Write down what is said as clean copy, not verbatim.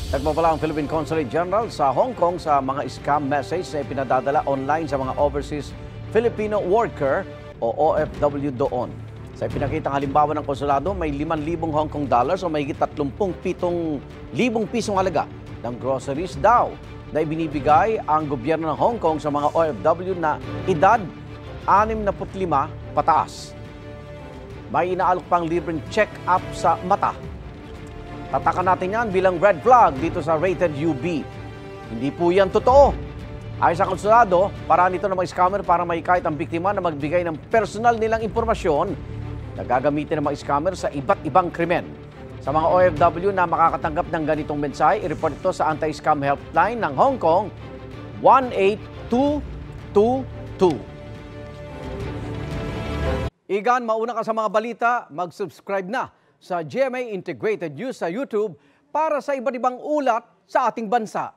Nagpapala ang Philippine Consulate General sa Hong Kong sa mga scam message na ipinadadala online sa mga overseas Filipino worker o OFW doon. Sa ipinakitang halimbawa ng konsulado, may 5,000 Hong Kong dollars o mahigit 37,000 pisong halaga ng groceries daw na ibinibigay ang gobyerno ng Hong Kong sa mga OFW na edad 65 pataas. May inaalok pang libreng check-up sa mata. Tatakan natin yan bilang red flag dito sa Rated UB. Hindi po yan totoo. Ayon sa konsulado, paraan ito ng mga scammer para mahikayat ang biktima na magbigay ng personal nilang impormasyon na gagamitin ng mga scammer sa iba't ibang krimen. Sa mga OFW na makakatanggap ng ganitong mensahe, i-report ito sa anti-scam helpline ng Hong Kong 18222. Igan, mauna ka sa mga balita, mag-subscribe na sa GMA Integrated News sa YouTube para sa iba't ibang ulat sa ating bansa.